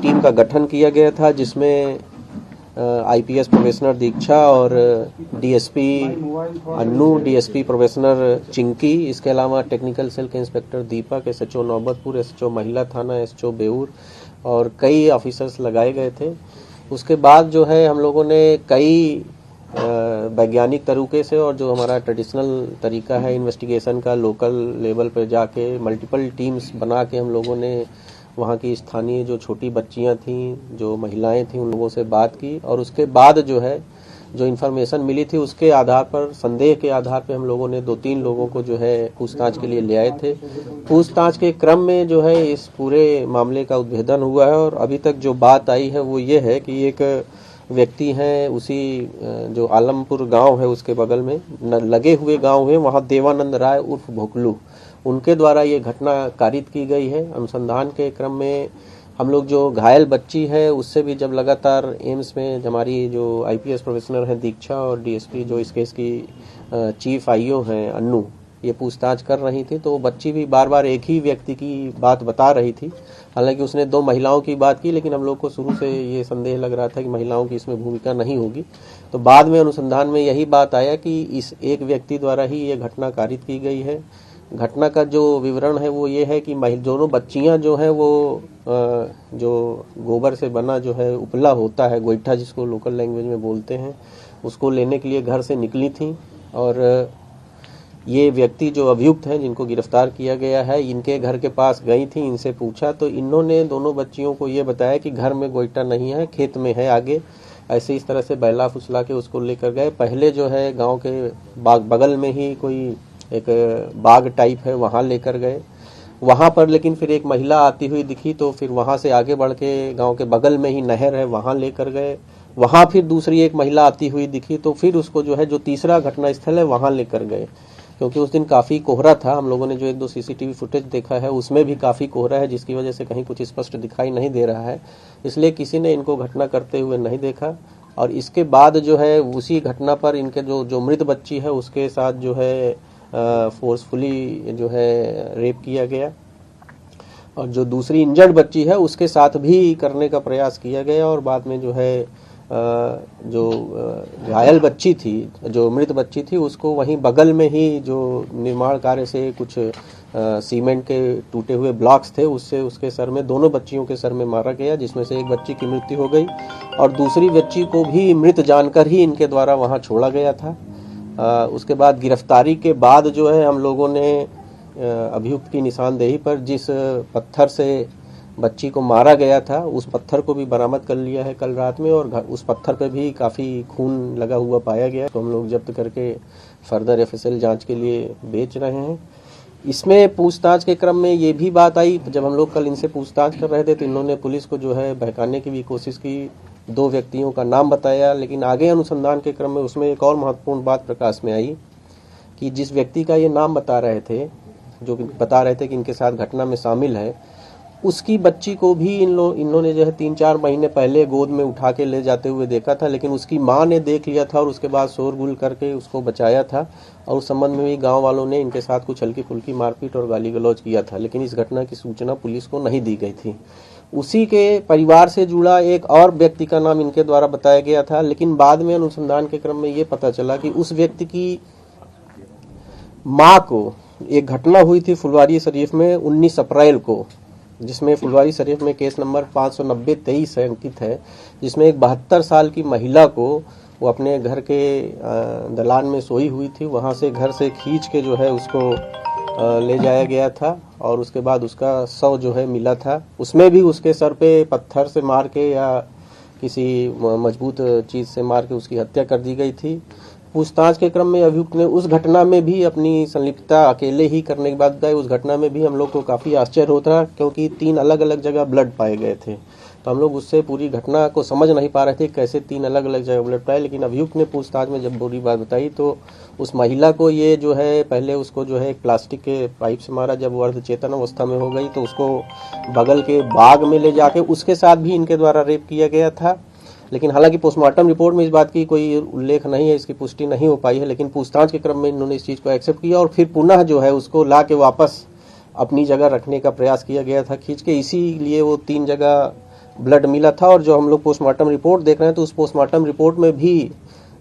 Team का गठन किया गया था जिसमें आईपीएस प्रोफेसर दीक्षा और DSP Annu, DSP professor Chinki, इसके अलावा टेक्निकल सेल के इंस्पेक्टर दीपक, एसएचओ नौबतपुर, एसएचओ महिला थाना, एसएचओ बेऊर और कई ऑफिसर्स लगाए गए थे। उसके बाद जो है हम लोगों ने कई वैज्ञानिक तरीके से और जो हमारा ट्रेडिशनल तरीका है इन्वेस्टिगेशन का, लोकल लेवल पर जाके मल्टीपल टीम्स बना के हम लोगों ने वहाँ की स्थानीय जो छोटी बच्चियाँ थीं, जो महिलाएं थीं, उन लोगों से बात की और उसके बाद जो है जो इन्फॉर्मेशन मिली थी उसके आधार पर, संदेह के आधार पर हम लोगों ने 2-3 लोगों को जो है पूछताछ के लिए ले आए थे। पूछताछ के क्रम में जो है इस पूरे मामले का उद्भेदन हुआ है और अभी तक जो बात आई है वो ये है कि एक व्यक्ति हैं, उसी जो आलमपुर गांव है उसके बगल में लगे हुए गांव है, वहाँ देवानंद राय उर्फ भोकलू, उनके द्वारा ये घटना कारित की गई है। अनुसंधान के क्रम में हम लोग जो घायल बच्ची है उससे भी जब लगातार एम्स में हमारी जो आईपीएस प्रोफेसर हैं दीक्षा और डीएसपी जो इस केस की चीफ आईओ हैं अन्नू, ये पूछताछ कर रही थी, तो बच्ची भी बार बार एक ही व्यक्ति की बात बता रही थी। हालांकि उसने 2 महिलाओं की बात की, लेकिन हम लोग को शुरू से ये संदेह लग रहा था कि महिलाओं की इसमें भूमिका नहीं होगी। तो बाद में अनुसंधान में यही बात आया कि इस एक व्यक्ति द्वारा ही ये घटना कारित की गई है। घटना का जो विवरण है वो ये है कि दोनों बच्चियां जो हैं वो जो गोबर से बना जो है उपला होता है, गोईठा जिसको लोकल लैंग्वेज में बोलते हैं, उसको लेने के लिए घर से निकली थी और ये व्यक्ति जो अभियुक्त हैं जिनको गिरफ्तार किया गया है, इनके घर के पास गई थी, इनसे पूछा तो इन्होंने दोनों बच्चियों को ये बताया कि घर में गोईठा नहीं है, खेत में है आगे। ऐसे इस तरह से बहला फुसला के उसको लेकर गए। पहले जो है गांव के बगल में ही कोई एक बाग टाइप है, वहां लेकर गए। वहां पर लेकिन फिर एक महिला आती हुई दिखी, तो फिर वहां से आगे बढ़ के गांव के बगल में ही नहर है, वहां लेकर गए। वहां फिर दूसरी एक महिला आती हुई दिखी, तो फिर उसको जो है जो तीसरा घटना स्थल है वहां लेकर गए। क्योंकि उस दिन काफी कोहरा था, हम लोगों ने जो 1-2 सीसीटीवी फुटेज देखा है उसमें भी काफी कोहरा है, जिसकी वजह से कहीं कुछ स्पष्ट दिखाई नहीं दे रहा है, इसलिए किसी ने इनको घटना करते हुए नहीं देखा। और इसके बाद जो है उसी घटना पर इनके जो मृत बच्ची है उसके साथ जो है फोर्सफुली जो है रेप किया गया और जो दूसरी इंजर्ड बच्ची है उसके साथ भी करने का प्रयास किया गया और बाद में जो है जो घायल बच्ची थी, जो मृत बच्ची थी, उसको वहीं बगल में ही जो निर्माण कार्य से कुछ सीमेंट के टूटे हुए ब्लॉक्स थे उससे उसके सर में, दोनों बच्चियों के सर में मारा गया, जिसमें से एक बच्ची की मृत्यु हो गई और दूसरी बच्ची को भी मृत जानकर ही इनके द्वारा वहां छोड़ा गया था। उसके बाद गिरफ्तारी के बाद जो है हम लोगों ने अभियुक्त की निशानदेही पर जिस पत्थर से बच्ची को मारा गया था उस पत्थर को भी बरामद कर लिया है कल रात में और उस पत्थर पे भी काफ़ी खून लगा हुआ पाया गया, तो हम लोग जब्त करके फर्दर एफएसएल जांच के लिए बेच रहे हैं। इसमें पूछताछ के क्रम में ये भी बात आई, जब हम लोग कल इनसे पूछताछ कर रहे थे तो इन्होंने पुलिस को जो है बहकाने की भी कोशिश की, 2 व्यक्तियों का नाम बताया, लेकिन आगे अनुसंधान के क्रम में उसमें एक और महत्वपूर्ण बात प्रकाश में आई कि जिस व्यक्ति का ये नाम बता रहे थे, जो बता रहे थे कि इनके साथ घटना में शामिल है, उसकी बच्ची को भी इन्होंने जो है 3-4 महीने पहले गोद में उठा के ले जाते हुए देखा था, लेकिन उसकी मां ने देख लिया था और उसके बाद शोरगुल करके उसको बचाया था और उस संबंध में भी गांव वालों ने इनके साथ कुछ हल्की फुल्की मारपीट और गाली गलौज किया था, लेकिन इस घटना की सूचना पुलिस को नहीं दी गई थी। उसी के परिवार से जुड़ा एक और व्यक्ति का नाम इनके द्वारा बताया गया था, लेकिन बाद में अनुसंधान के क्रम में ये पता चला कि उस व्यक्ति की मां को एक घटना हुई थी फुलवारी शरीफ में 19 अप्रैल को, जिसमें फुलवारी शरीफ में केस नंबर 590-23 अंकित है, जिसमें एक 72 साल की महिला को वो अपने घर के दलान में सोई हुई थी, वहां से घर से खींच के जो है उसको ले जाया गया था और उसके बाद उसका शव जो है मिला था। उसमें भी उसके सर पे पत्थर से मार के या किसी मजबूत चीज से मार के उसकी हत्या कर दी गई थी। पूछताछ के क्रम में अभियुक्त ने उस घटना में भी अपनी संलिप्तता अकेले ही करने के बाद उस घटना में भी हम लोग को काफ़ी आश्चर्य होता है, क्योंकि 3 अलग अलग जगह ब्लड पाए गए थे, तो हम लोग उससे पूरी घटना को समझ नहीं पा रहे थे कैसे 3 अलग अलग जगह ब्लड पाए। लेकिन अभियुक्त ने पूछताछ में जब पूरी बात बताई तो उस महिला को ये जो है पहले उसको जो है एक प्लास्टिक के पाइप से मारा, जब वो अर्धचेतन अवस्था में हो गई तो उसको बगल के बाग में ले जाके उसके साथ भी इनके द्वारा रेप किया गया था। लेकिन हालांकि पोस्टमार्टम रिपोर्ट में इस बात की कोई उल्लेख नहीं है, इसकी पुष्टि नहीं हो पाई है, लेकिन पूछताछ के क्रम में इन्होंने इस चीज़ को एक्सेप्ट किया और फिर पुनः जो है उसको ला के वापस अपनी जगह रखने का प्रयास किया गया था खींच के, इसीलिए वो 3 जगह ब्लड मिला था। और जो हम लोग पोस्टमार्टम रिपोर्ट देख रहे हैं तो उस पोस्टमार्टम रिपोर्ट में भी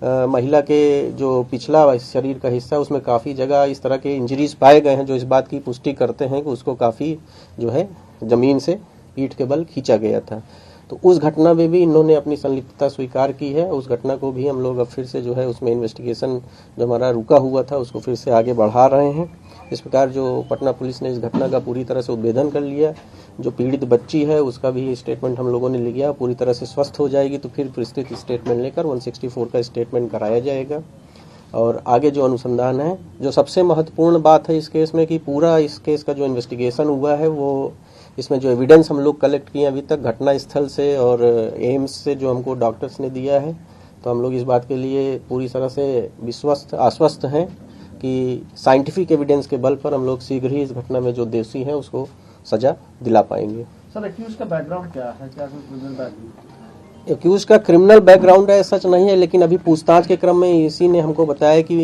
महिला के जो पिछला शरीर का हिस्सा है उसमें काफ़ी जगह इस तरह के इंजरीज पाए गए हैं, जो इस बात की पुष्टि करते हैं कि उसको काफ़ी जो है ज़मीन से पीठ के बल खींचा गया था। तो उस घटना में भी इन्होंने अपनी संलिप्तता स्वीकार की है। उस घटना को भी हम लोग अब फिर से जो है उसमें इन्वेस्टिगेशन जो हमारा रुका हुआ था उसको फिर से आगे बढ़ा रहे हैं। इस प्रकार जो पटना पुलिस ने इस घटना का पूरी तरह से उद्भेदन कर लिया। जो पीड़ित बच्ची है उसका भी स्टेटमेंट हम लोगों ने लिया, पूरी तरह से स्वस्थ हो जाएगी तो फिर विस्तृत स्टेटमेंट लेकर 164 का स्टेटमेंट कराया जाएगा। और आगे जो अनुसंधान है, जो सबसे महत्वपूर्ण बात है इस केस में कि पूरा इस केस का जो इन्वेस्टिगेशन हुआ है वो इसमें जो एविडेंस हम लोग कलेक्ट किए अभी तक घटना स्थल से और एम्स से जो हमको डॉक्टर्स ने दिया है, तो हम लोग इस बात के लिए पूरी तरह से आश्वस्त हैं कि साइंटिफिक एविडेंस के बल पर हम लोग शीघ्र ही इस घटना में जो दोषी हैं उसको सजा दिला पाएंगे। सर, एक्यूज का बैकग्राउंड क्या है? क्या क्रिमिनल बैकग्राउंड? एक्यूज का क्रिमिनल बैकग्राउंड है सच नहीं है, लेकिन अभी पूछताछ के क्रम में इसी ने हमको बताया कि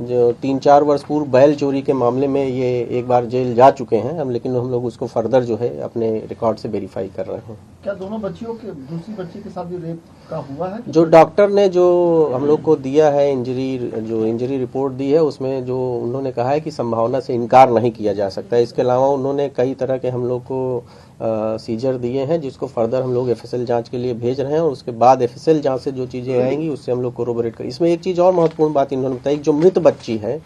जो 3-4 वर्ष पूर्व बैल चोरी के मामले में ये एक बार जेल जा चुके हैं हम, लेकिन हम लोग उसको फर्दर जो है अपने रिकॉर्ड से वेरीफाई कर रहे हैं। क्या दोनों बच्चियों के दूसरी बच्ची के साथ भी रेप का हुआ है? जो डॉक्टर ने जो हम लोग को दिया है इंजरी रिपोर्ट दी है उसमें जो उन्होंने कहा है कि संभावना से इनकार नहीं किया जा सकता। इसके अलावा उन्होंने कई तरह के हम लोग को सीजर दिए हैं जिसको फर्दर हम लोग एफएसएल जांच के लिए भेज रहे हैं और उसके बाद एफएसएल जांच से जो चीज़ें आएंगी उससे हम लोग कोरोबोरेट करें। इसमें एक चीज़ और महत्वपूर्ण बात इन्होंने बताई, जो मृत बच्ची है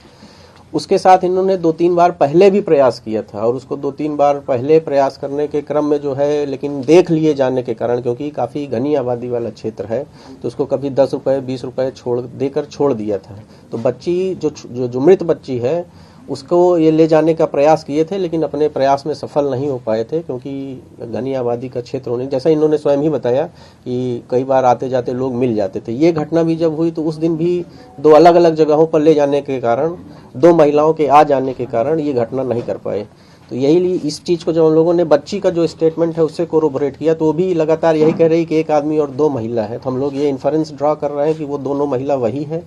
उसके साथ इन्होंने 2-3 बार पहले भी प्रयास किया था और उसको 2-3 बार पहले प्रयास करने के क्रम में जो है लेकिन देख लिए जाने के कारण, क्योंकि काफ़ी घनी आबादी वाला क्षेत्र है, तो उसको कभी 10 रुपये 20 रुपये छोड़ दिया था। तो बच्ची जो मृत बच्ची है उसको ये ले जाने का प्रयास किए थे लेकिन अपने प्रयास में सफल नहीं हो पाए थे, क्योंकि घनी आबादी का क्षेत्र होने, जैसा इन्होंने स्वयं ही बताया कि कई बार आते जाते लोग मिल जाते थे। ये घटना भी जब हुई तो उस दिन भी 2 अलग अलग जगहों पर ले जाने के कारण, 2 महिलाओं के आ जाने के कारण ये घटना नहीं कर पाए। तो यही लिए इस चीज़ को जब हम लोगों ने बच्ची का जो स्टेटमेंट है उससे कोरोबोरेट किया तो वो भी लगातार यही कह रही कि एक आदमी और 2 महिला है। तो हम लोग ये इन्फरेंस ड्रा कर रहे हैं कि वो दोनों महिला वही है।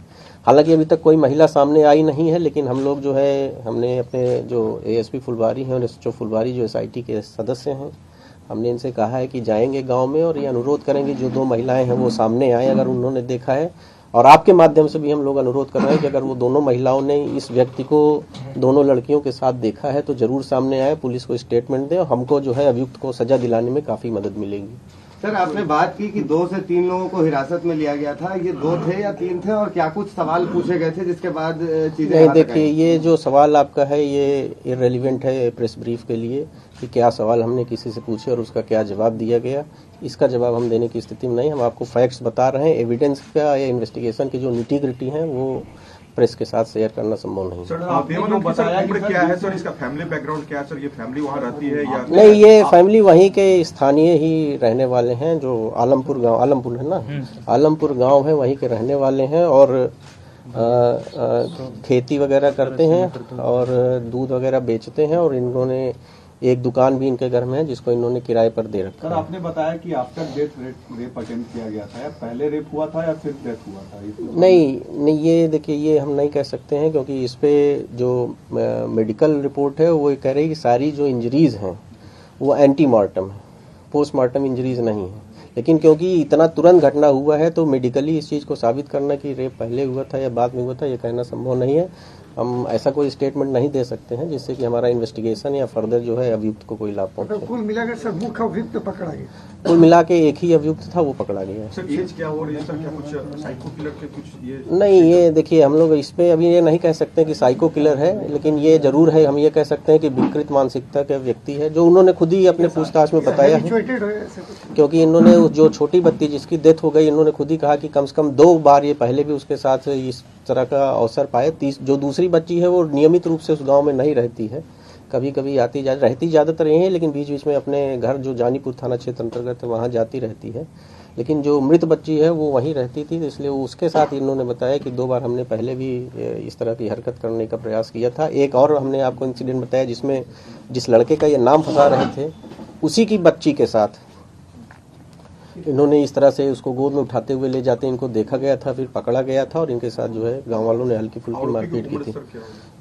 हालांकि अभी तक कोई महिला सामने आई नहीं है, लेकिन हम लोग जो है हमने अपने जो एएसपी फुलवारी हैं और एसएचओ फुलवारी जो एसआईटी के सदस्य हैं, हमने इनसे कहा है कि जाएंगे गांव में और ये अनुरोध करेंगे जो 2 महिलाएं हैं वो सामने आए अगर उन्होंने देखा है। और आपके माध्यम से भी हम लोग अनुरोध कर रहे हैं कि अगर वो दोनों महिलाओं ने इस व्यक्ति को दोनों लड़कियों के साथ देखा है तो जरूर सामने आए, पुलिस को स्टेटमेंट दें और हमको जो है अभियुक्त को सजा दिलाने में काफ़ी मदद मिलेगी। सर, आपने बात की कि 2 से 3 लोगों को हिरासत में लिया गया था, ये 2 थे या 3 थे और क्या कुछ सवाल पूछे गए थे जिसके बाद चीजें? नहीं, देखिए ये जो सवाल आपका है ये इररेलेवेंट है प्रेस ब्रीफ के लिए कि क्या सवाल हमने किसी से पूछे और उसका क्या जवाब दिया गया। इसका जवाब हम देने की स्थिति में नहीं, हम आपको फैक्ट्स बता रहे हैं। एविडेंस का या इन्वेस्टिगेशन की जो निटी-ग्रिटी है वो प्रेस के साथ शेयर करना संभव नहीं। सर, आपने बताया कि क्या है सर, इसका फैमिली बैकग्राउंड क्या है सर? ये फैमिली वहाँ रहती है या नहीं? ये फैमिली वहीं के स्थानीय ही रहने वाले हैं, जो आलमपुर गांव, आलमपुर है ना, आलमपुर गांव है, वहीं के रहने वाले हैं और खेती वगैरह करते हैं और दूध वगैरह बेचते हैं और इन्होंने एक दुकान भी इनके घर में है जिसको इन्होंने किराए पर दे रखा है। सर, आपने बताया कि आफ्टर डेथ रेप अटेम्प्ट किया गया था, या पहले रेप हुआ था या फिर डेथ हुआ था? नहीं, ये देखिए ये हम नहीं कह सकते हैं, क्योंकि इस पे जो मेडिकल रिपोर्ट है वो कह रही है कि सारी जो इंजरीज हैं वो एंटीमार्टम है, पोस्टमार्टम इंजरीज नहीं है। लेकिन क्योंकि इतना तुरंत घटना हुआ है तो मेडिकली इस चीज़ को साबित करना कि रेप पहले हुआ था या बाद में हुआ था ये कहना संभव नहीं है। हम ऐसा कोई स्टेटमेंट नहीं दे सकते हैं जिससे कि हमारा इन्वेस्टिगेशन या फर्दर जो है अभियुक्त को कोई लाभ पहुंचे। कुल मिलाकर सर मुख्य अभियुक्त पकड़ा गया? कुल मिला के एक ही अभियुक्त था, वो पकड़ा गया। सर एज क्या हो रही है सर? क्या कुछ साइको किलर के कुछ ये? नहीं, ये देखिए हम लोग इस पे अभी ये नहीं कह सकते कि साइको किलर है, लेकिन ये जरूर है, हम ये कह सकते हैं कि विकृत मानसिकता का व्यक्ति है, जो उन्होंने खुद ही अपने पूछताछ में बताया है। क्योंकि इन्होंने जो छोटी बच्ची जिसकी डेथ हो गई, इन्होंने खुद ही कहा कि कम से कम 2 बार ये पहले भी उसके साथ इस तरह का अवसर पाए। जो दूसरी बच्ची है वो नियमित रूप से उस गांव में नहीं रहती है, कभी कभी रहती ज़्यादातर यही है, लेकिन बीच बीच में अपने घर जो जानीपुर थाना क्षेत्र अंतर्गत है वहाँ जाती रहती है। लेकिन जो मृत बच्ची है वो वहीं रहती थी, तो इसलिए उसके साथ इन्होंने बताया कि 2 बार हमने पहले भी इस तरह की हरकत करने का प्रयास किया था। एक और हमने आपको इंसिडेंट बताया जिसमें जिस लड़के का ये नाम फंसा रहे थे उसी की बच्ची के साथ इन्होंने इस तरह से उसको गोद में उठाते हुए ले जाते, इनको देखा गया था, फिर पकड़ा गया था और इनके साथ जो है गांव वालों ने हल्की फुल्की मारपीट की थी।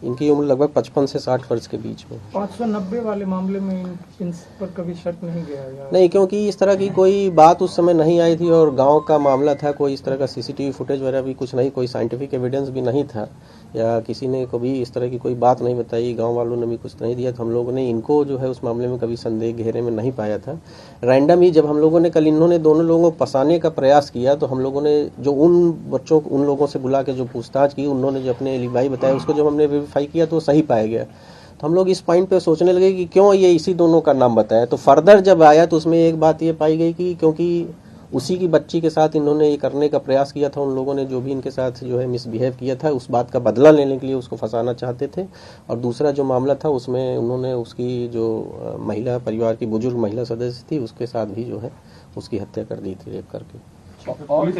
इनकी उम्र लगभग 55 से 60 वर्ष के बीच में। 590 वाले मामले में इन पर कभी शक नहीं गया या? नहीं, क्योंकि इस तरह की कोई बात उस समय नहीं आई थी और गांव का मामला था, कोई इस तरह का सीसीटीवी फुटेज वगैरह भी कुछ नहीं, कोई साइंटिफिक एविडेंस भी नहीं था या किसी ने कभी इस तरह की कोई बात नहीं बताई, गांव वालों ने भी कुछ नहीं दिया। तो हम लोगों ने इनको जो है उस मामले में कभी संदेह घेरे में नहीं पाया था। रैंडम ही जब हम लोगों ने कल इन्होंने दोनों लोगों को फंसाने का प्रयास किया तो हम लोगों ने जो उन बच्चों उन लोगों से बुला के जो पूछताछ की, उन्होंने जो अपने एलिबाई बताया उसको जब हमने वेरीफाई किया तो सही पाया गया। तो हम लोग इस पॉइंट पे सोचने लगे कि क्यों ये इसी दोनों का नाम बताया। तो फर्दर जब आया तो उसमें एक बात ये पाई गई कि क्योंकि उसी की बच्ची के साथ इन्होंने ये करने का प्रयास किया था, उन लोगों ने जो भी इनके साथ जो है मिसबिहेव किया था उस बात का बदला लेने के लिए उसको फंसाना चाहते थे। और दूसरा जो मामला था उसमें उन्होंने उसकी जो महिला परिवार की बुजुर्ग महिला सदस्य थी उसके साथ भी जो है उसकी हत्या कर दी थी रेप करके। पुलिस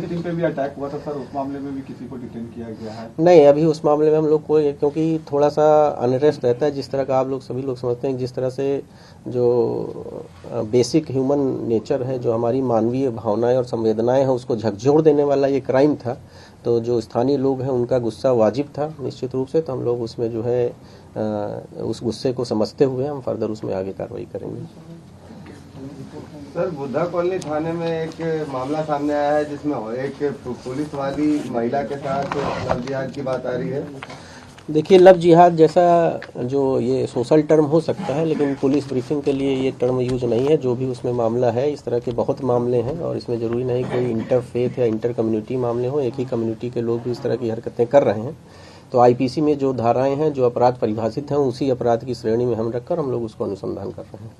टीम पे भी अटैक हुआ था सर, उस मामले में भी किसी को डिटेन किया गया है? नहीं, अभी उस मामले में हम लोग को, क्योंकि थोड़ा सा अनरेस्ट रहता है, जिस तरह का आप लोग सभी लोग समझते हैं, जिस तरह से जो बेसिक ह्यूमन नेचर है, जो हमारी मानवीय भावनाएं और संवेदनाएं हैं उसको झकझोर देने वाला ये क्राइम था। तो जो स्थानीय लोग हैं उनका गुस्सा वाजिब था निश्चित रूप से। तो हम लोग उसमें जो है उस गुस्से को समझते हुए हम फर्दर उसमें आगे कार्रवाई करेंगे। सर, बुद्धा कॉलोनी थाने में एक मामला सामने आया है जिसमें एक पुलिस वाली महिला के साथ लव जिहाद की बात आ रही है। देखिए, लव जिहाद जैसा जो ये सोशल टर्म हो सकता है, लेकिन पुलिस ब्रीफिंग के लिए ये टर्म यूज नहीं है। जो भी उसमें मामला है, इस तरह के बहुत मामले हैं और इसमें जरूरी नहीं कोई इंटरफेथ या इंटर कम्युनिटी मामले हो, एक ही कम्युनिटी के लोग भी इस तरह की हरकतें कर रहे हैं। तो आईपीसी में जो धाराएं हैं, जो अपराध परिभाषित हैं, उसी अपराध की श्रेणी में हम रखकर हम लोग उसको अनुसंधान कर रहे हैं।